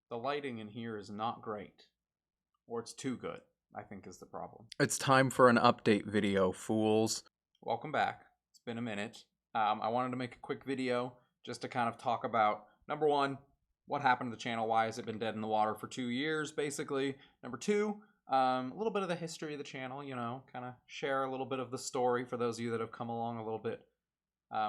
The lighting in here is not great. Or it's too good, I think is the problem. It's time for an update video, fools. Welcome back. It's been a minute. I wanted to make a quick video just to kind of talk about, number one, what happened to the channel? Why has it been dead in the water for 2 years, basically? Number two, a little bit of the history of the channel, kind of share a little bit of the story for those of you that have come along a little bit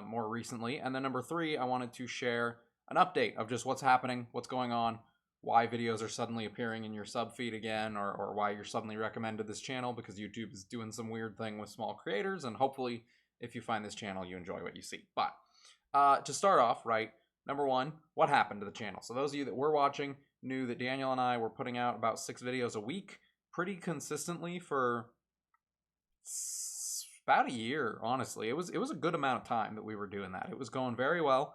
more recently. And then number three, I wanted to share an update of just what's happening, what's going on, why videos are suddenly appearing in your sub feed again, or why you're suddenly recommended this channel, because YouTube is doing some weird thing with small creators, and hopefully if you find this channel you enjoy what you see. But to start off, right, number one, what happened to the channel? So those of you that were watching knew that Daniel and I were putting out about 6 videos a week pretty consistently for about a year. Honestly, it was a good amount of time that we were doing that. It was going very well.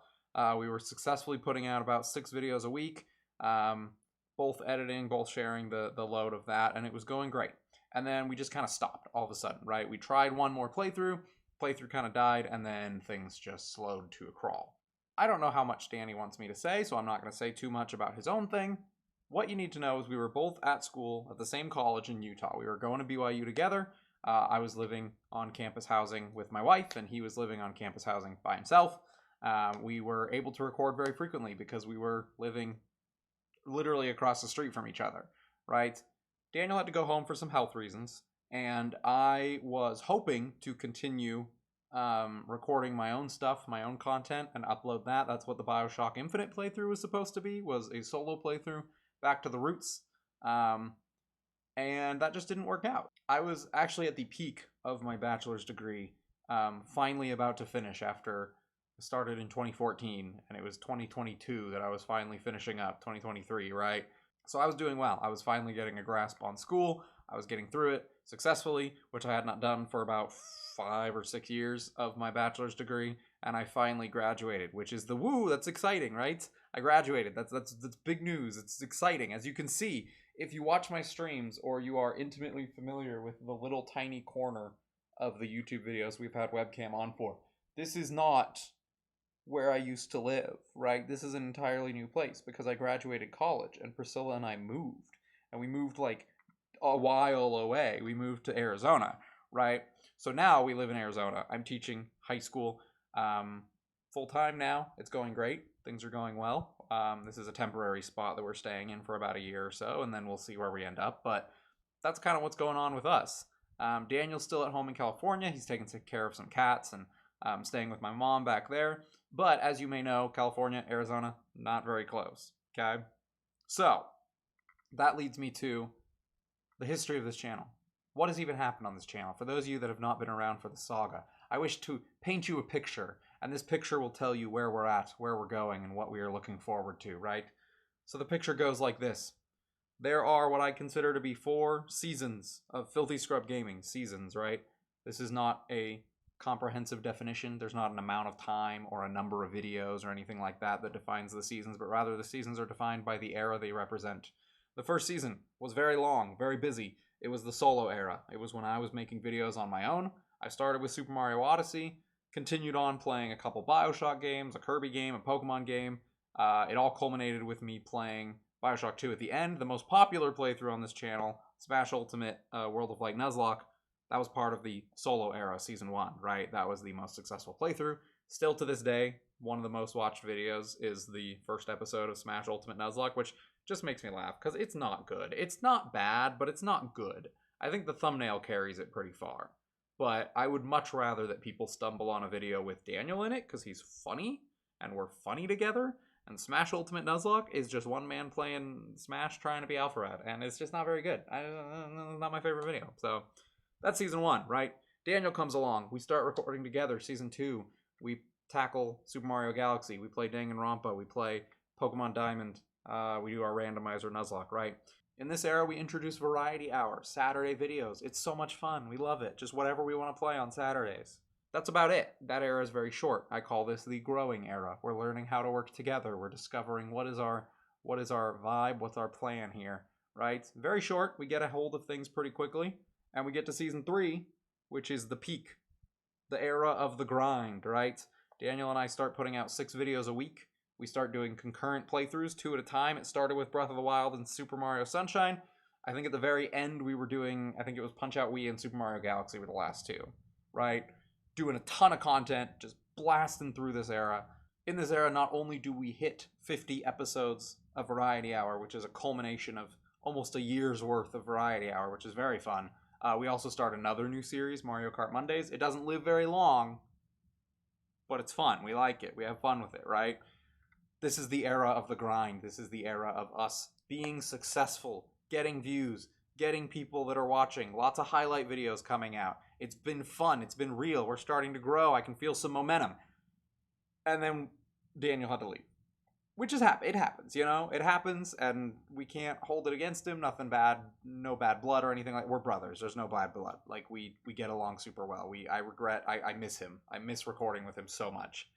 We were successfully putting out about 6 videos a week, both editing, both sharing the load of that, and it was going great. And then we just kind of stopped all of a sudden, right? We tried one more playthrough kind of died, and then things just slowed to a crawl. I don't know how much Danny wants me to say, so I'm not going to say too much about his own thing. What you need to know is we were both at school at the same college in Utah. We were going to BYU together. I was living on campus housing with my wife, and he was living on campus housing by himself. We were able to record very frequently because we were living literally across the street from each other, right? Daniel had to go home for some health reasons, and I was hoping to continue recording my own stuff, my own content, and upload that. That's what the Bioshock Infinite playthrough was supposed to be, was a solo playthrough back to the roots. And that just didn't work out. I was actually at the peak of my bachelor's degree, finally about to finish after I started in 2014, and it was 2022 that I was finally finishing up, 2023, right? So I was doing well. I was finally getting a grasp on school. I was getting through it successfully, which I had not done for about 5 or 6 years of my bachelor's degree, and I finally graduated, which is the woo, that's exciting, right? I graduated. That's big news. It's exciting. As you can see, if you watch my streams or you are intimately familiar with the little tiny corner of the YouTube videos we've had webcam on for, this is not where I used to live, right? This is an entirely new place because I graduated college and Priscilla and I moved. And we moved like a while away. We moved to Arizona, right? So now we live in Arizona. I'm teaching high school full time now. It's going great. Things are going well. This is a temporary spot that we're staying in for about a year or so, and then we'll see where we end up. But that's kind of what's going on with us. Daniel's still at home in California. He's taking care of some cats and staying with my mom back there. But as you may know, California, Arizona, not very close. Okay? So that leads me to the history of this channel. What has even happened on this channel? For those of you that have not been around for the saga, I wish to paint you a picture, and this picture will tell you where we're at, where we're going, and what we are looking forward to, right? So the picture goes like this. There are what I consider to be 4 seasons of Filthy Scrub Gaming. Seasons, right? This is not a comprehensive definition. There's not an amount of time or a number of videos or anything like that that defines the seasons, but rather the seasons are defined by the era they represent. The first season was very long, very busy. It was the solo era. It was when I was making videos on my own. I started with Super Mario Odyssey, continued on playing a couple Bioshock games, a Kirby game, a Pokemon game. It all culminated with me playing Bioshock 2 at the end. The most popular playthrough on this channel, Smash Ultimate World of Light Nuzlocke, that was part of the solo era, season 1, right? That was the most successful playthrough. Still to this day, one of the most watched videos is the first episode of Smash Ultimate Nuzlocke, which just makes me laugh because it's not good. It's not bad, but it's not good. I think the thumbnail carries it pretty far. But I would much rather that people stumble on a video with Daniel in it because he's funny and we're funny together. And Smash Ultimate Nuzlocke is just one man playing Smash trying to be Alpharad, and it's just not very good. Not my favorite video. So that's season 1, right? Daniel comes along. We start recording together. Season 2, we tackle Super Mario Galaxy. We play Danganronpa. We play Pokemon Diamond. We do our randomizer Nuzlocke, right? In this era, we introduce Variety Hour, Saturday videos. It's so much fun. We love it. Just whatever we want to play on Saturdays. That's about it. That era is very short. I call this the growing era. We're learning how to work together. We're discovering what is our vibe, what's our plan here, right? Very short. We get a hold of things pretty quickly, and we get to season 3, which is the peak, the era of the grind, right? Daniel and I start putting out 6 videos a week. we start doing concurrent playthroughs, 2 at a time. It started with Breath of the Wild and Super Mario Sunshine. I think at the very end we were doing, I think it was Punch-Out Wii and Super Mario Galaxy were the last 2, right? Doing a ton of content, just blasting through this era. In this era, not only do we hit 50 episodes of Variety Hour, which is a culmination of almost a year's worth of Variety Hour, which is very fun. We also start another new series, Mario Kart Mondays. It doesn't live very long, but it's fun. We like it. We have fun with it, right? This is the era of the grind. This is the era of us being successful, getting views, getting people that are watching, lots of highlight videos coming out. It's been fun. It's been real. We're starting to grow. I can feel some momentum. And then Daniel had to leave. Which is it happens, you know? It happens, and we can't hold it against him. Nothing bad, no bad blood or anything like. We're brothers. There's no bad blood. Like we get along super well. I miss him. I miss recording with him so much.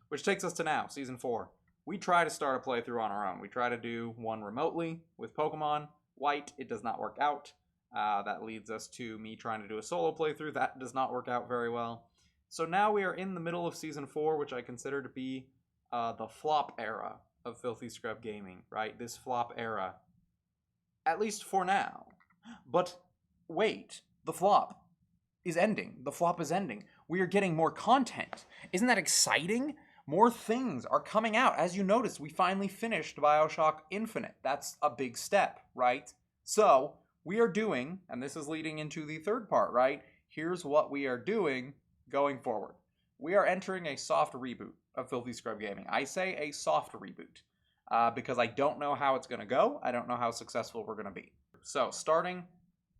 Which takes us to now, season 4. We try to start a playthrough on our own. We try to do one remotely with Pokemon White. It does not work out. That leads us to me trying to do a solo playthrough. That does not work out very well. So now we are in the middle of season 4, which I consider to be the flop era of Filthy Scrub Gaming, right? This flop era, at least for now. But wait, the flop is ending. The flop is ending. We are getting more content. Isn't that exciting? More things are coming out. As you noticed, we finally finished BioShock Infinite. That's a big step, right? So we are doing, and this is leading into the third part, right? Here's what we are doing going forward. We are entering a soft reboot of Filthy Scrub Gaming. I say a soft reboot because I don't know how it's going to go. I don't know how successful we're going to be. So starting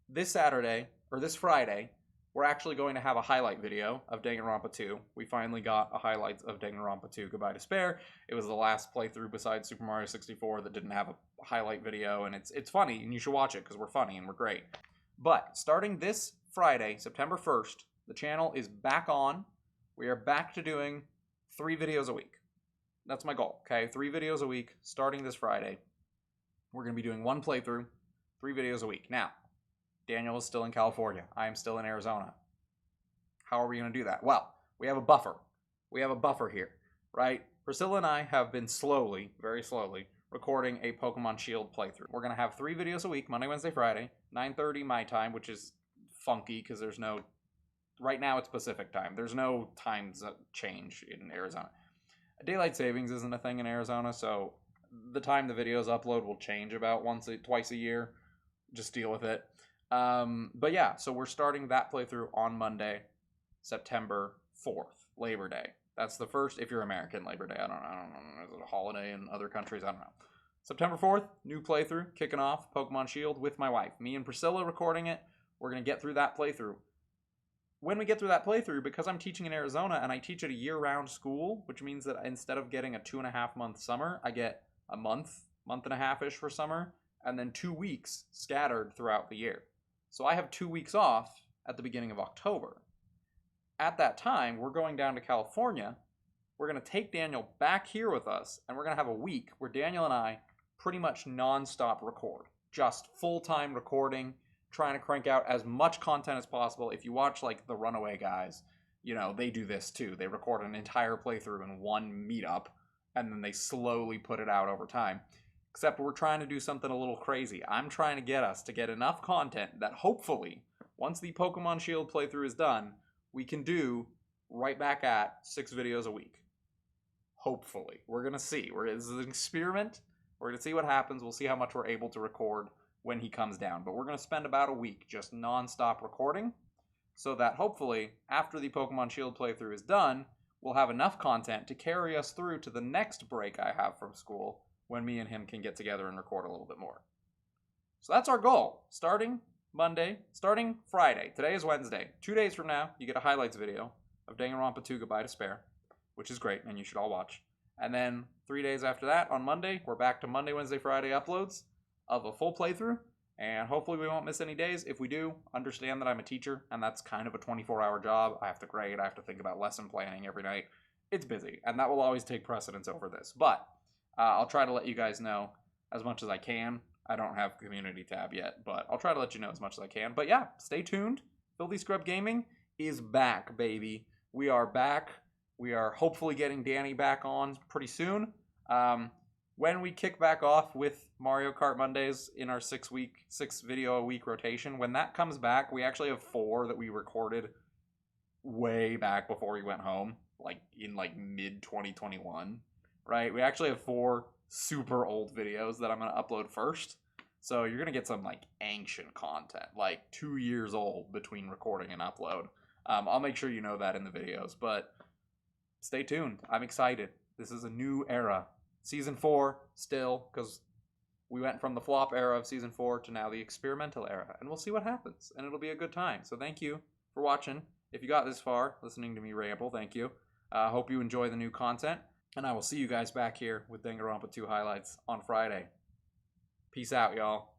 this Saturday, or this Friday, we're actually going to have a highlight video of Danganronpa 2. We finally got a highlight of Danganronpa 2 Goodbye Despair. It was the last playthrough besides Super Mario 64 that didn't have a highlight video, and it's funny, and you should watch it because we're funny and we're great. But starting this Friday, September 1st, the channel is back on. We are back to doing 3 videos a week. That's my goal, okay? 3 videos a week starting this Friday. We're going to be doing 1 playthrough, 3 videos a week. Now, Daniel is still in California. I am still in Arizona. How are we going to do that? Well, we have a buffer. We have a buffer here, right? Priscilla and I have been slowly, very slowly, recording a Pokemon Shield playthrough. We're going to have 3 videos a week, Monday, Wednesday, Friday, 9:30 my time, which is funky because there's no... Right now it's Pacific time. There's no time change in Arizona. Daylight savings isn't a thing in Arizona, so the time the videos upload will change about twice a year. Just deal with it. But yeah, so we're starting that playthrough on Monday, September 4th, Labor Day. That's the first, if you're American, Labor Day. I don't know. Is it a holiday in other countries? I don't know. September 4th, new playthrough, kicking off Pokemon Shield with my wife. Me and Priscilla recording it. We're going to get through that playthrough. When we get through that playthrough, because I'm teaching in Arizona and I teach at a year-round school, which means that instead of getting a 2.5-month summer, I get a month and a half-ish for summer, and then 2 weeks scattered throughout the year. So I have 2 weeks off at the beginning of October. At that time, we're going down to California. We're going to take Daniel back here with us, and we're going to have a week where Daniel and I pretty much non-stop record. Just full-time recording, trying to crank out as much content as possible. If you watch like the Runaway guys, you know, they do this too. They record an entire playthrough in one meetup, and then they slowly put it out over time. Except we're trying to do something a little crazy. I'm trying to get us to get enough content that hopefully, once the Pokemon Shield playthrough is done, we can do right back at 6 videos a week. Hopefully. We're going to see. This is an experiment. We're going to see what happens. We'll see how much we're able to record when he comes down. But we're going to spend about a week just non-stop recording so that hopefully, after the Pokemon Shield playthrough is done, we'll have enough content to carry us through to the next break I have from school when me and him can get together and record a little bit more. So that's our goal. Starting Friday. Today is Wednesday. 2 days from now, you get a highlights video of Danganronpa 2 Goodbye Despair, which is great, and you should all watch. And then 3 days after that, on Monday, we're back to Monday, Wednesday, Friday uploads of a full playthrough, and hopefully we won't miss any days. If we do, understand that I'm a teacher, and that's kind of a 24-hour job. I have to grade, I have to think about lesson planning every night. It's busy, and that will always take precedence over this. But I'll try to let you guys know as much as I can. I don't have a community tab yet, but I'll try to let you know as much as I can. But yeah, stay tuned. Filthy Scrub Gaming is back, baby. We are back. We are hopefully getting Danny back on pretty soon. When we kick back off with Mario Kart Mondays in our 6 video a week rotation, when that comes back, we actually have 4 that we recorded way back before we went home, like in like mid 2021, right? We actually have 4 super old videos that I'm going to upload first. So you're going to get some like ancient content, like 2 years old between recording and upload. I'll make sure you know that in the videos, but stay tuned. I'm excited. This is a new era. Season 4 still, because we went from the flop era of Season 4 to now the experimental era, and we'll see what happens, and it'll be a good time. So thank you for watching. If you got this far, listening to me ramble, thank you. Hope you enjoy the new content, and I will see you guys back here with Danganronpa 2 highlights on Friday. Peace out, y'all.